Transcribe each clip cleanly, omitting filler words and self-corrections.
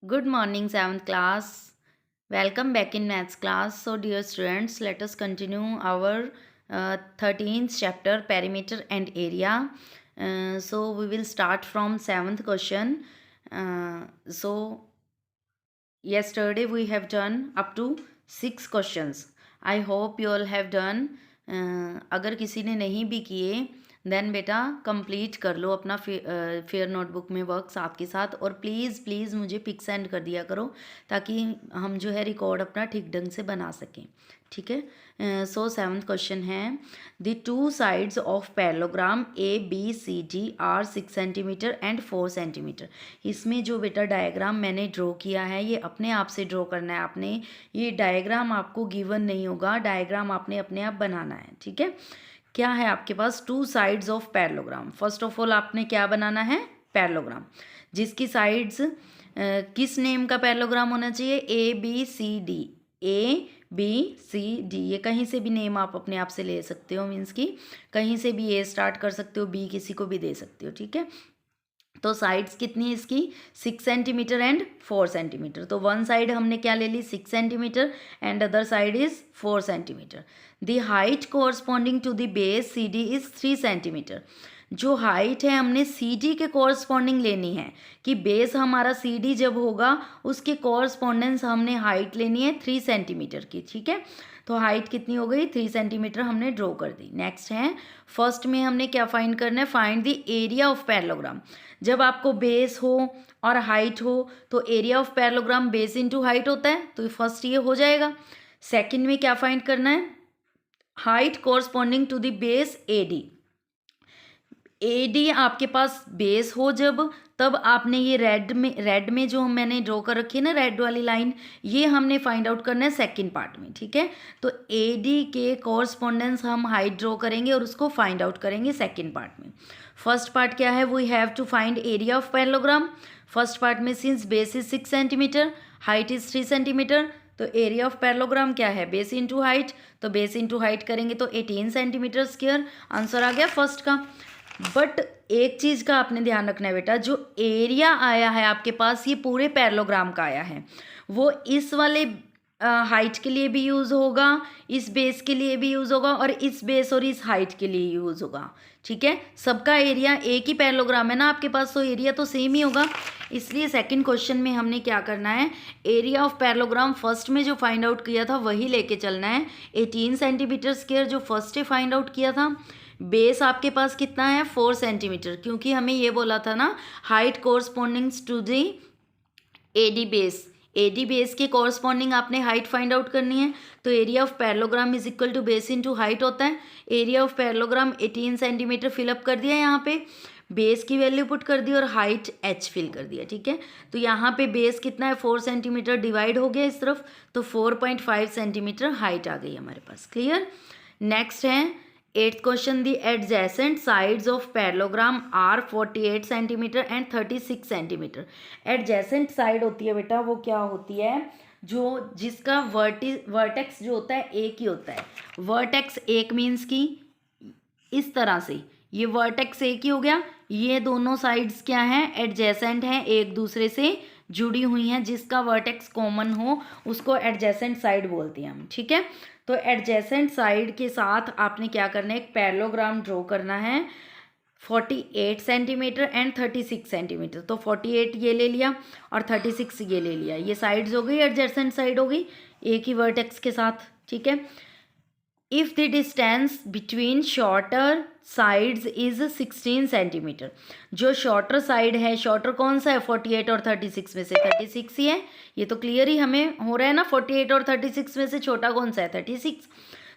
Good morning, 7th class. Welcome back in maths class. So, dear students, let us continue our 13th chapter, perimeter and area. So, we will start from 7th question. So, yesterday we have done up to 6 questions. I hope you all have done. अगर किसी ने नहीं भी किए then बेटा complete कर लो अपना fair notebook में वर्क साथ के साथ, और प्लीज़ प्लीज़ मुझे पिक सेंड कर दिया करो ताकि हम जो है रिकॉर्ड अपना ठीक ढंग से बना सकें। ठीक है। सो 7th क्वेश्चन है, the two sides of parallelogram A B C D are 6 centimetre and 4 centimetre. इसमें जो बेटा डायग्राम मैंने ड्रॉ किया है ये अपने आप से ड्रॉ करना है आपने। ये डायग्राम आपको गिवन नहीं होगा, डायग्राम आपने अपने आप बनाना है। ठीक है। क्या है आपके पास? Two sides of parallelogram. First of all आपने क्या बनाना है? पैरेललोग्राम, जिसकी साइड्स किस नेम का पैरेललोग्राम होना चाहिए? A B C D. A B C D, ये कहीं से भी नेम आप अपने आप से ले सकते हो, मीन्स कि कहीं से भी ए स्टार्ट कर सकते हो, बी किसी को भी दे सकते हो। ठीक है। तो साइड्स कितनी है इसकी? 6 सेंटीमीटर एंड 4 सेंटीमीटर। तो वन साइड हमने क्या ले ली? 6 centimetre and other side is 4 centimetre. The height corresponding to the base C D is 3 centimetre. जो हाइट है हमने सी डी के कोरस्पॉन्डिंग लेनी है, कि बेस हमारा सी डी जब होगा उसके कोरस्पॉन्डेंस हमने हाइट लेनी है 3 सेंटीमीटर की। ठीक है। तो हाइट कितनी हो गई? 3 सेंटीमीटर हमने ड्रॉ कर दी। नेक्स्ट है, फर्स्ट में हमने क्या फाइंड करना है? Find the area of parallelogram. जब आपको बेस हो और हाइट हो तो area of parallelogram base into height होता है, तो फर्स्ट ये हो जाएगा। सेकंड में क्या फाइंड करना है? Height corresponding to the base A D. A D आपके पास बेस हो जब, तब आपने ये रेड में जो मैंने ड्रॉ कर रखी है ना, रेड वाली लाइन, ये हमने फाइंड आउट करना है सेकंड पार्ट में। ठीक है। तो ए डी के कोरस्पॉन्डेंस हम हाइट ड्रॉ करेंगे और उसको फाइंड आउट करेंगे सेकंड पार्ट में। फर्स्ट पार्ट क्या है? We have to find area of parallelogram. First part में since base is 6 centimetre, height is 3 centimetre, तो एरिया ऑफ पैरेललोग्राम क्या है? Base into height. तो बेस इंटू हाइट करेंगे तो 18 सेंटीमीटर स्क्वायर। आंसर आ गया फर्स्ट का। बट एक चीज़ का आपने ध्यान रखना है बेटा, जो एरिया आया है आपके पास ये पूरे पैरेललोग्राम का आया है, वो इस वाले हाइट के लिए भी यूज़ होगा, इस बेस के लिए भी यूज़ होगा, और इस बेस और इस हाइट के लिए यूज़ होगा। ठीक है। सबका एरिया एक ही पैरेललोग्राम है ना आपके पास, तो एरिया तो सेम ही होगा। इसलिए सेकंड क्वेश्चन में हमने क्या करना है? एरिया ऑफ पैरेललोग्राम फर्स्ट में जो फाइंड आउट किया था वही लेके चलना है। 18 सेंटीमीटर स्क्वायर जो फर्स्ट फाइंड आउट किया था। बेस आपके पास कितना है? 4 सेंटीमीटर, क्योंकि हमें ये बोला था ना height correspondings to the AD base. AD base के कोरस्पॉन्डिंग आपने हाइट फाइंड आउट करनी है, तो area of parallelogram is equal to base into height होता है। Area of parallelogram 18 centimetre fill up कर दिया यहाँ पे, बेस की वैल्यू पुट कर दी और हाइट h फिल कर दिया। ठीक है। तो यहाँ पे बेस कितना है? 4 सेंटीमीटर डिवाइड हो गया इस तरफ, तो 4.5 सेंटीमीटर हाइट आ गई हमारे पास। क्लियर। नेक्स्ट है 8th question, the adjacent sides of parallelogram are 48 centimetre and 36 centimetre. Adjacent side होती है बेटा, वो क्या होती है? जो जिसका वर्टेक्स जो होता है एक ही होता है। वर्टेक्स एक मीन्स की इस तरह से ये वर्टेक्स एक ही हो गया। ये दोनों साइड्स क्या हैं? एडजेसेंट हैं, एक दूसरे से जुड़ी हुई हैं। जिसका वर्टेक्स कॉमन हो उसको एडजेसेंट साइड बोलते हैं हम। ठीक है। तो एडजेसेंट साइड के साथ आपने क्या करना है? एक पैरेललोग्राम ड्रॉ करना है 48 सेंटीमीटर एंड 36 सेंटीमीटर। तो 48 ये ले लिया और 36 ये ले लिया। ये साइड्स हो गई, एडजेसेंट साइड हो गई एक ही वर्टेक्स के साथ। ठीक है। If the distance between shorter sides is 16 centimetre. जो शॉर्टर साइड है, शॉर्टर कौन सा है? 48 और 36 में से 36 ही है। ये तो क्लियर ही हमें हो रहा है ना, 48 और 36 में से छोटा कौन सा है? 36।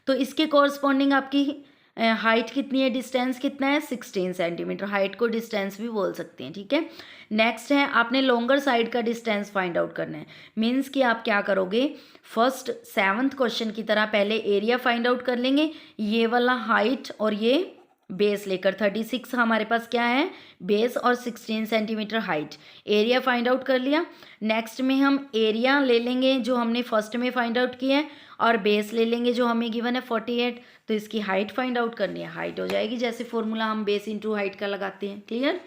तो इसके कॉरस्पॉन्डिंग आपकी हाइट कितनी है? डिस्टेंस कितना है? 16 सेंटीमीटर। हाइट को डिस्टेंस भी बोल सकते हैं। ठीक है। नेक्स्ट है, आपने लॉन्गर साइड का डिस्टेंस फाइंड आउट करना है। मीन्स कि आप क्या करोगे? फर्स्ट 7th क्वेश्चन की तरह पहले एरिया फाइंड आउट कर लेंगे, ये वाला हाइट और ये बेस लेकर। 36 हमारे पास क्या है? बेस, और 16 centimetre height. Area find out कर लिया। नेक्स्ट में हम एरिया ले लेंगे जो हमने फर्स्ट में फाइंड आउट किया है, और बेस ले लेंगे जो हमें गिवन है 48। तो इसकी हाइट फाइंड आउट करनी है। हाइट हो जाएगी जैसे फॉर्मूला हम बेस इंटू हाइट का लगाते हैं। क्लियर।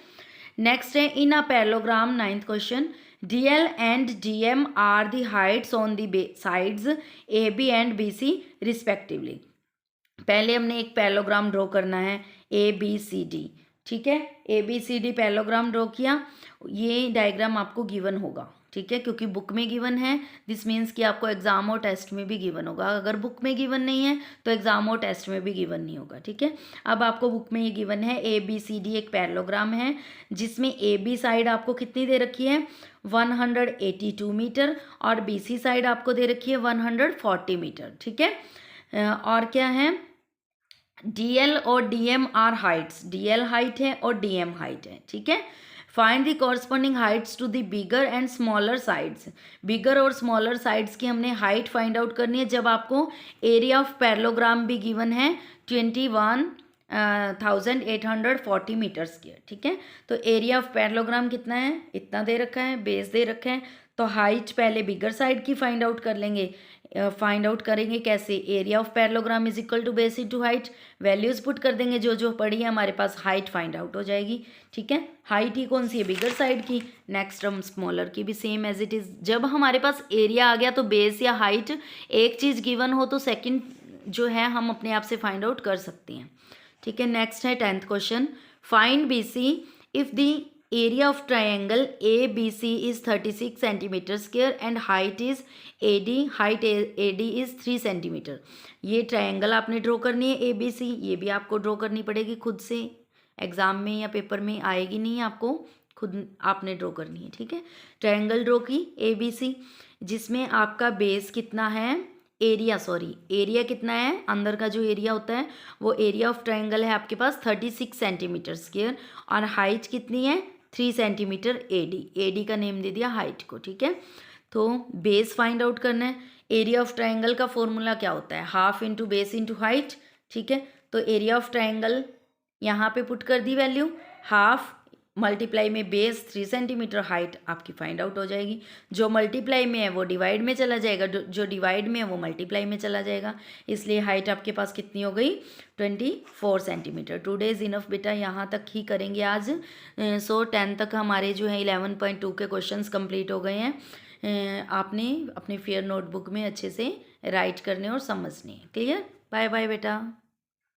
नेक्स्ट है in a parallelogram 9th question, DL and DM are the heights on the sides AB and BC respectively. पहले हमने एक पैरेललोग्राम ड्रॉ करना है ABCD, ठीक है। ABCD पैरेललोग्राम ड्रॉ किया, ये डायग्राम आपको गिवन होगा, ठीक है, क्योंकि बुक में गिवन है। दिस मीन्स कि आपको एग्जाम और टेस्ट में भी गिवन होगा। अगर बुक में गिवन नहीं है तो एग्जाम और टेस्ट में भी गिवन नहीं होगा, ठीक है। अब आपको बुक में ये गिवन है ABCD एक पैरेललोग्राम है जिसमें AB साइड आपको कितनी दे रखी है 182 मीटर और BC साइड आपको दे रखी है 140 मीटर, ठीक है। और क्या है, DL और DM are heights, DL height है और DM हाइट है, ठीक है। Find the corresponding heights to the bigger and smaller sides. Bigger और स्मॉलर साइड्स की हमने हाइट फाइंड आउट करनी है जब आपको एरिया ऑफ पैरेललोग्राम भी गिवन है 21,840 मीटर स्क्वायर, ठीक है। तो एरिया ऑफ पैरेललोग्राम कितना है, इतना दे रखा है, बेस दे रखा है, तो हाइट पहले बिगर साइड की फाइंड आउट कर लेंगे। फाइंड आउट करेंगे कैसे, area of parallelogram is equal to base into height, values put कर देंगे जो जो पड़ी है हमारे पास, हाइट फाइंड आउट हो जाएगी, ठीक है। हाइट ही कौन सी है, बिगर साइड की। नेक्स्ट हम स्मॉलर की भी सेम एज इट इज़। जब हमारे पास एरिया आ गया तो बेस या हाइट एक चीज़ गिवन हो तो सेकंड जो है हम अपने आप से फाइंड आउट कर सकते हैं, ठीक है। नेक्स्ट है 10th question, find BC if the area of triangle ABC is 36 centimeter square and height is height AD is 3 centimeter। ये ट्रायंगल आपने ड्रॉ करनी है ABC, ये भी आपको ड्रॉ करनी पड़ेगी खुद से, एग्जाम में या पेपर में आएगी नहीं, आपको खुद आपने ड्रॉ करनी है, ठीक है। ट्रायंगल ड्रॉ की ABC जिसमें आपका बेस कितना है, एरिया कितना है, अंदर का जो एरिया होता है वो एरिया ऑफ ट्रायंगल है आपके पास 36 सेंटीमीटर स्क्वायर और हाइट कितनी है 3 सेंटीमीटर AD का नेम दे दिया हाइट को, ठीक है। तो बेस फाइंड आउट करना है। एरिया ऑफ ट्रायंगल का फॉर्मूला क्या होता है, half into base into height, ठीक है। तो एरिया ऑफ ट्रायंगल यहाँ पे पुट कर दी वैल्यू, हाफ मल्टीप्लाई में बेस 3 सेंटीमीटर हाइट आपकी फाइंड आउट हो जाएगी। जो मल्टीप्लाई में है वो डिवाइड में चला जाएगा, जो डिवाइड में है वो मल्टीप्लाई में चला जाएगा, इसलिए हाइट आपके पास कितनी हो गई 24 सेंटीमीटर। 2 days इनफ बेटा, यहाँ तक ही करेंगे आज। सो 10 तक हमारे जो है 11.2 के क्वेश्चंस कंप्लीट हो गए हैं। आपने अपने फेयर नोटबुक में अच्छे से राइट करने और समझने। क्लियर, बाय बाय बेटा।